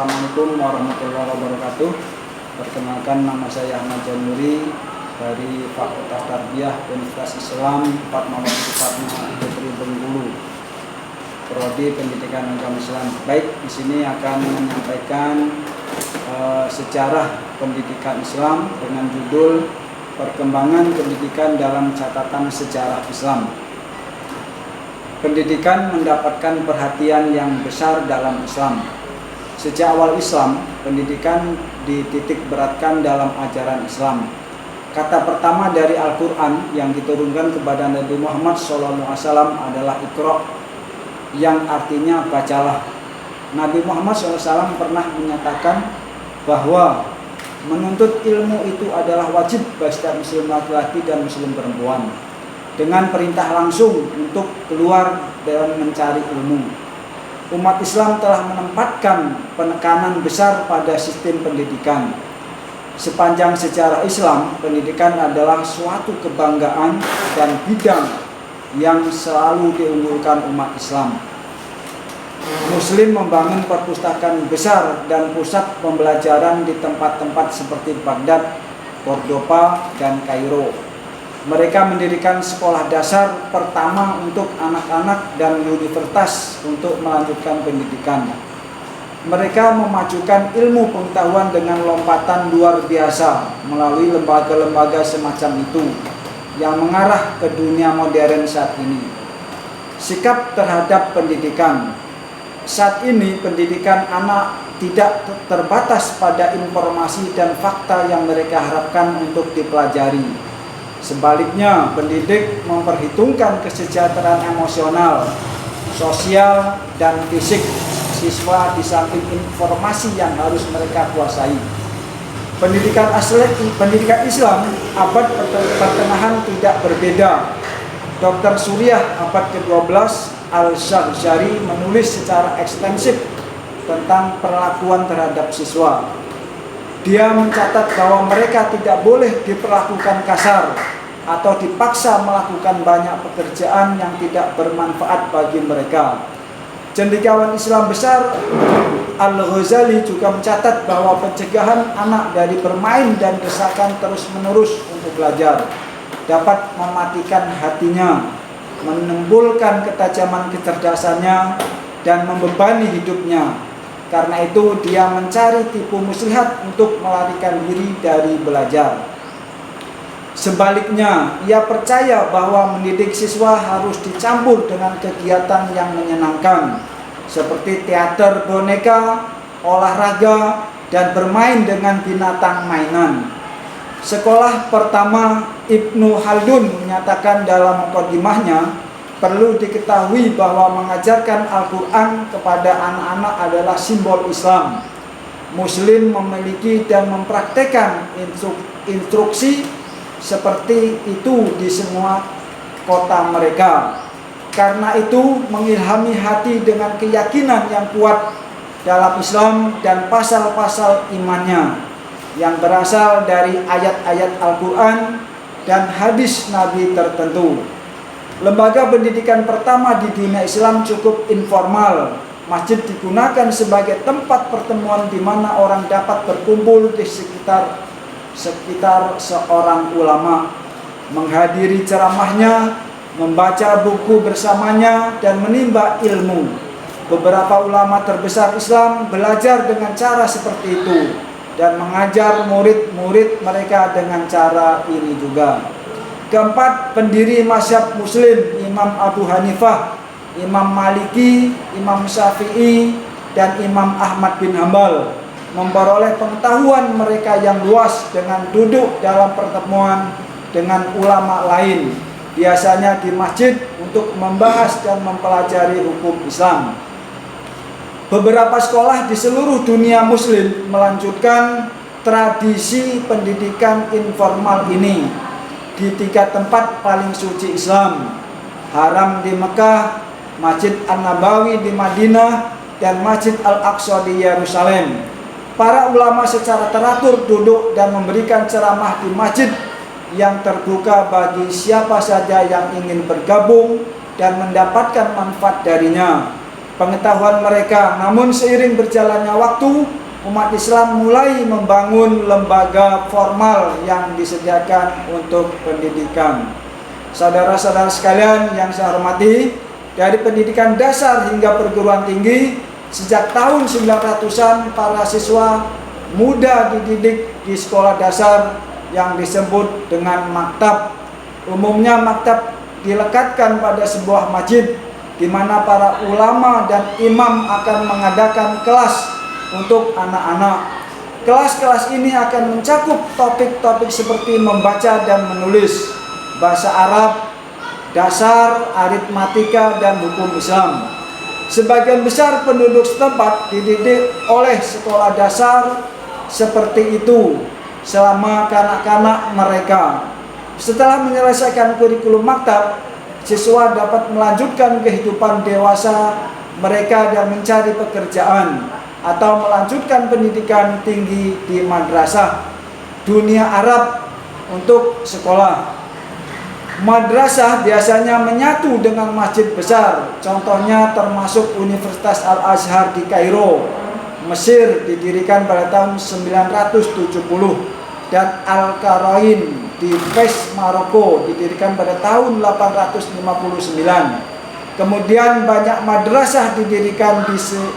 Assalamualaikum warahmatullahi wabarakatuh. Perkenalkan, nama saya Ahmad Januri dari Fakultas Tarbiyah Universitas Islam Fatmawati Soekarno Putri Bengkulu, Prodi Pendidikan Agama Islam. Baik, di sini akan menyampaikan sejarah pendidikan Islam dengan judul Perkembangan Pendidikan dalam Catatan Sejarah Islam. Pendidikan mendapatkan perhatian yang besar dalam Islam. Sejak awal Islam, pendidikan dititik beratkan dalam ajaran Islam. Kata pertama dari Al-Quran yang diturunkan kepada Nabi Muhammad SAW adalah Iqra, yang artinya bacalah. Nabi Muhammad SAW pernah menyatakan bahwa menuntut ilmu itu adalah wajib bagi setiap muslim laki-laki dan muslim perempuan, dengan perintah langsung untuk keluar dan mencari ilmu. Umat Islam telah menempatkan penekanan besar pada sistem pendidikan. Sepanjang sejarah Islam, pendidikan adalah suatu kebanggaan dan bidang yang selalu diunggulkan umat Islam. Muslim membangun perpustakaan besar dan pusat pembelajaran di tempat-tempat seperti Baghdad, Cordoba, dan Kairo. Mereka mendirikan sekolah dasar pertama untuk anak-anak dan universitas untuk melanjutkan pendidikan. Mereka memajukan ilmu pengetahuan dengan lompatan luar biasa melalui lembaga-lembaga semacam itu yang mengarah ke dunia modern saat ini. Sikap terhadap pendidikan. Saat ini pendidikan anak tidak terbatas pada informasi dan fakta yang mereka harapkan untuk dipelajari. Sebaliknya, pendidik memperhitungkan kesejahteraan emosional, sosial, dan fisik siswa di samping informasi yang harus mereka kuasai. Pendidikan Islam abad pertengahan tidak berbeda. Dr. Suriah abad ke-12 Al-Shahshari menulis secara ekstensif tentang perlakuan terhadap siswa. Dia mencatat bahwa mereka tidak boleh diperlakukan kasar atau dipaksa melakukan banyak pekerjaan yang tidak bermanfaat bagi mereka. Cendekiawan Islam besar Al-Ghazali juga mencatat bahwa pencegahan anak dari bermain dan desakan terus-menerus untuk belajar dapat mematikan hatinya, menimbulkan ketajaman kecerdasannya, dan membebani hidupnya. Karena itu dia mencari tipu muslihat untuk melarikan diri dari belajar. Sebaliknya, ia percaya bahwa mendidik siswa harus dicampur dengan kegiatan yang menyenangkan, seperti teater boneka, olahraga, dan bermain dengan binatang mainan. Sekolah pertama Ibnu Khaldun menyatakan dalam mukadimahnya, perlu diketahui bahwa mengajarkan Al-Quran kepada anak-anak adalah simbol Islam. Muslim memiliki dan mempraktekkan instruksi seperti itu di semua kota mereka. Karena itu mengilhami hati dengan keyakinan yang kuat dalam Islam dan pasal-pasal imannya yang berasal dari ayat-ayat Al-Quran dan hadis Nabi tertentu. Lembaga pendidikan pertama di dunia Islam cukup informal. Masjid digunakan sebagai tempat pertemuan di mana orang dapat berkumpul di sekitar seorang ulama, menghadiri ceramahnya, membaca buku bersamanya, dan menimba ilmu. Beberapa ulama terbesar Islam belajar dengan cara seperti itu dan mengajar murid-murid mereka dengan cara ini juga. Keempat, pendiri mazhab Muslim Imam Abu Hanifah, Imam Maliki, Imam Syafi'i, dan Imam Ahmad bin Hambal memperoleh pengetahuan mereka yang luas dengan duduk dalam pertemuan dengan ulama lain, biasanya di masjid, untuk membahas dan mempelajari hukum Islam. Beberapa sekolah di seluruh dunia Muslim melanjutkan tradisi pendidikan informal ini di 3 tempat paling suci Islam: Haram di Mekah, Masjid An-Nabawi di Madinah, dan Masjid Al-Aqsa di Yerusalem. Para ulama secara teratur duduk dan memberikan ceramah di masjid yang terbuka bagi siapa saja yang ingin bergabung dan mendapatkan manfaat darinya. pengetahuan mereka. Namun seiring berjalannya waktu, umat Islam mulai membangun lembaga formal yang disediakan untuk pendidikan. Saudara-saudara sekalian yang saya hormati, dari pendidikan dasar hingga perguruan tinggi, sejak tahun 900-an para siswa muda dididik di sekolah dasar yang disebut dengan maktab. Umumnya maktab dilekatkan pada sebuah masjid di mana para ulama dan imam akan mengadakan kelas untuk anak-anak. Kelas-kelas ini akan mencakup topik-topik seperti membaca dan menulis, bahasa Arab, dasar, aritmatika, dan hukum Islam. Sebagian besar penduduk setempat dididik oleh sekolah dasar seperti itu selama kanak-kanak mereka. Setelah menyelesaikan kurikulum maktab, siswa dapat melanjutkan kehidupan dewasa mereka dan mencari pekerjaan atau melanjutkan pendidikan tinggi di madrasah dunia Arab untuk sekolah. Madrasah biasanya menyatu dengan masjid besar, contohnya termasuk Universitas Al-Azhar di Kairo, Mesir, didirikan pada tahun 970, dan Al-Qarain di Fes, Maroko, didirikan pada tahun 859. Kemudian banyak madrasah didirikan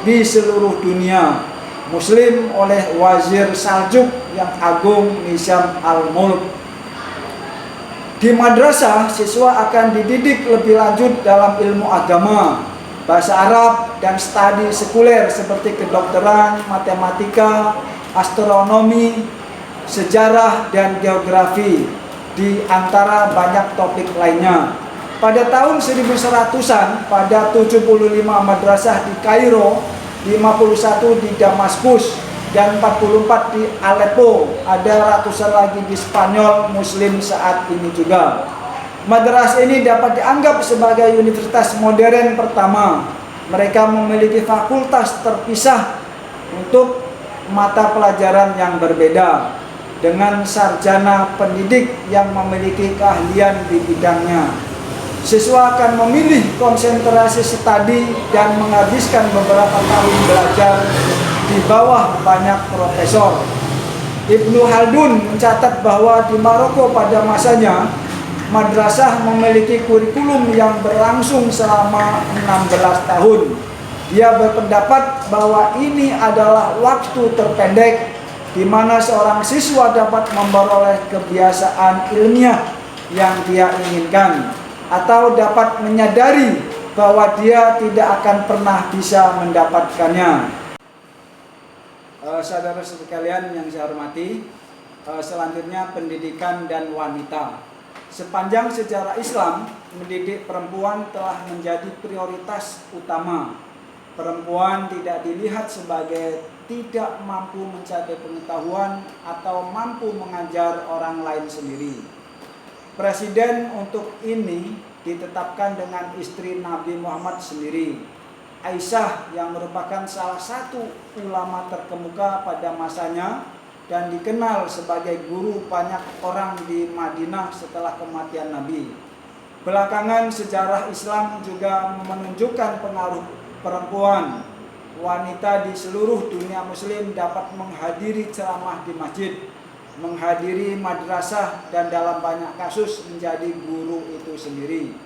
di seluruh dunia Muslim oleh Wazir Saljuk yang Agung Nizam Al-Mulk. Di madrasah, siswa akan dididik lebih lanjut dalam ilmu agama, bahasa Arab, dan studi sekuler seperti kedokteran, matematika, astronomi, sejarah, dan geografi, di antara banyak topik lainnya. Pada tahun 1100-an, pada 75 madrasah di Kairo, 51 di Damaskus, dan 44 di Aleppo. Ada ratusan lagi di Spanyol Muslim saat ini juga. Madrasah ini dapat dianggap sebagai universitas modern pertama. Mereka memiliki fakultas terpisah untuk mata pelajaran yang berbeda, dengan sarjana pendidik yang memiliki keahlian di bidangnya. Siswa akan memilih konsentrasi studi dan menghabiskan beberapa tahun belajar di bawah banyak profesor. Ibnu Khaldun mencatat bahwa di Maroko pada masanya, madrasah memiliki kurikulum yang berlangsung selama 16 tahun. Dia berpendapat bahwa ini adalah waktu terpendek di mana seorang siswa dapat memperoleh kebiasaan ilmiah yang dia inginkan, atau dapat menyadari bahwa dia tidak akan pernah bisa mendapatkannya. Saudara sekalian yang saya hormati, selanjutnya pendidikan dan wanita. Sepanjang sejarah Islam, mendidik perempuan telah menjadi prioritas utama. Perempuan tidak dilihat sebagai tidak mampu mencapai pengetahuan atau mampu mengajar orang lain sendiri. Presiden untuk ini ditetapkan dengan istri Nabi Muhammad sendiri, Aisyah, yang merupakan salah satu ulama terkemuka pada masanya dan dikenal sebagai guru banyak orang di Madinah setelah kematian Nabi. Belakangan sejarah Islam juga menunjukkan pengaruh perempuan. Wanita di seluruh dunia Muslim dapat menghadiri ceramah di masjid, menghadiri madrasah, dan dalam banyak kasus menjadi guru itu sendiri.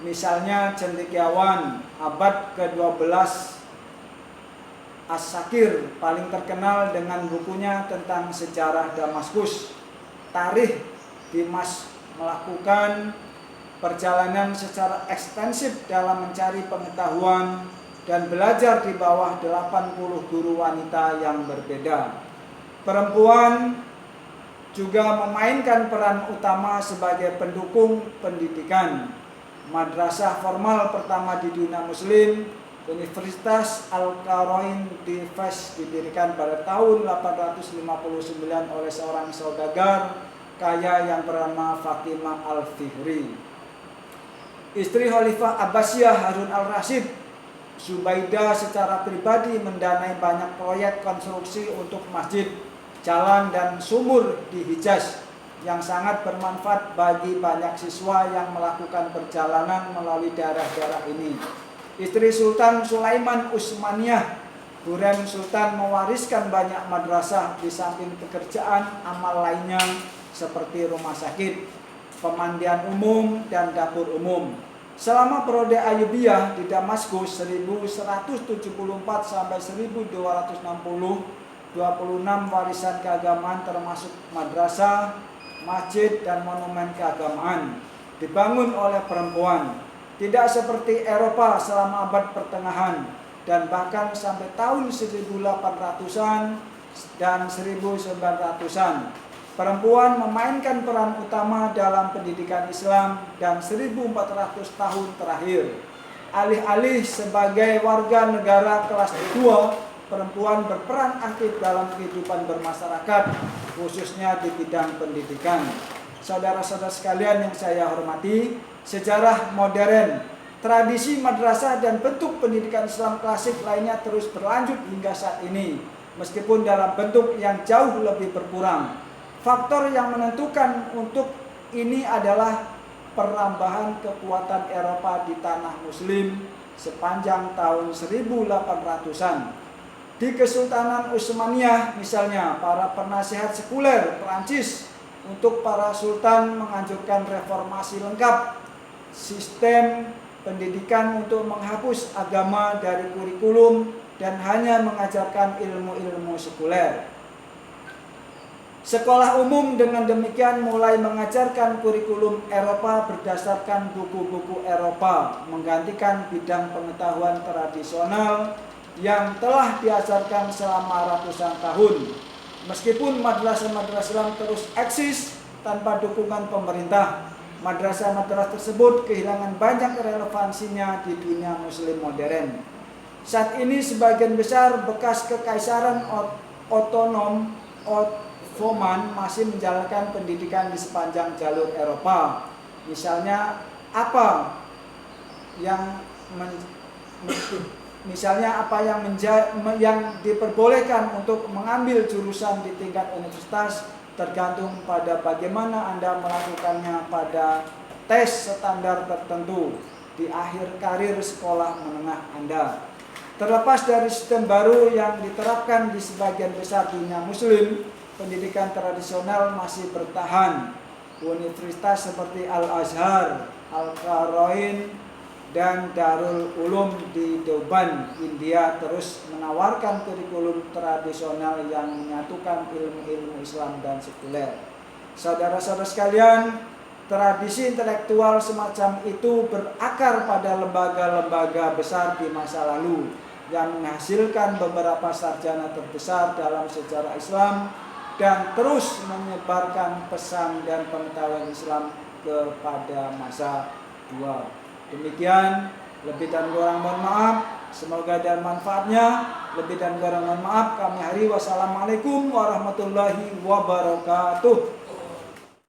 Misalnya cendekiawan abad ke-12 As-Sakir paling terkenal dengan bukunya tentang sejarah Damaskus. Tarikh Dimas melakukan perjalanan secara ekstensif dalam mencari pengetahuan dan belajar di bawah 80 guru wanita yang berbeda. Perempuan juga memainkan peran utama sebagai pendukung pendidikan. Madrasah formal pertama di dunia Muslim, Universitas Al-Qarain di Fes, didirikan pada tahun 859 oleh seorang saudagar kaya yang bernama Fatimah Al-Fihri. Istri Khalifah Abbasiyah Harun Al-Rasyid, Zubaidah, secara pribadi mendanai banyak proyek konstruksi untuk masjid, jalan, dan sumur di Hijaz yang sangat bermanfaat bagi banyak siswa yang melakukan perjalanan melalui daerah-daerah ini. Istri Sultan Sulaiman Utsmaniyah, Hurrem Sultan mewariskan banyak madrasah di samping pekerjaan amal lainnya seperti rumah sakit, pemandian umum, dan dapur umum. Selama periode Ayyubiyah di Damaskus 1174 sampai 1260, 26 warisan keagamaan termasuk madrasah, masjid, dan monumen keagamaan dibangun oleh perempuan. Tidak seperti Eropa selama abad pertengahan dan bahkan sampai tahun 1800-an dan 1900-an. Perempuan memainkan peran utama dalam pendidikan Islam dan 1400 tahun terakhir. Alih-alih sebagai warga negara kelas 2, perempuan berperan aktif dalam kehidupan bermasyarakat, khususnya di bidang pendidikan. Saudara-saudara sekalian yang saya hormati, sejarah modern, tradisi madrasah dan bentuk pendidikan Islam klasik lainnya terus berlanjut hingga saat ini, meskipun dalam bentuk yang jauh lebih berkurang. Faktor yang menentukan untuk ini adalah perambahan kekuatan Eropa di tanah Muslim sepanjang tahun 1800-an. Di Kesultanan Utsmaniyah misalnya, para penasihat sekuler Prancis untuk para sultan menganjurkan reformasi lengkap sistem pendidikan untuk menghapus agama dari kurikulum dan hanya mengajarkan ilmu-ilmu sekuler. Sekolah umum dengan demikian mulai mengajarkan kurikulum Eropa berdasarkan buku-buku Eropa, menggantikan bidang pengetahuan tradisional yang telah diajarkan selama ratusan tahun. Meskipun madrasah-madrasah Islam terus eksis tanpa dukungan pemerintah, madrasah-madrasah tersebut kehilangan banyak relevansinya di dunia Muslim modern. Saat ini sebagian besar bekas kekaisaran otonom Ottoman masih menjalankan pendidikan di sepanjang jalur Eropa. Misalnya apa yang diperbolehkan untuk mengambil jurusan di tingkat universitas tergantung pada bagaimana Anda melakukannya pada tes standar tertentu di akhir karir sekolah menengah Anda. Terlepas dari sistem baru yang diterapkan di sebagian besar dunia Muslim, pendidikan tradisional masih bertahan. Universitas seperti Al-Azhar, Al-Qaroin, dan Darul Ulum di Deoband, India terus menawarkan kurikulum tradisional yang menyatukan ilmu-ilmu Islam dan sekuler. Saudara-saudara sekalian, tradisi intelektual semacam itu berakar pada lembaga-lembaga besar di masa lalu yang menghasilkan beberapa sarjana terbesar dalam sejarah Islam dan terus menyebarkan pesan dan pengetahuan Islam kepada masa tua. Demikian, lebih dan kurang mohon maaf. Semoga ada manfaatnya. Lebih dan kurang mohon maaf. Kami akhiri. Wassalamualaikum warahmatullahi wabarakatuh.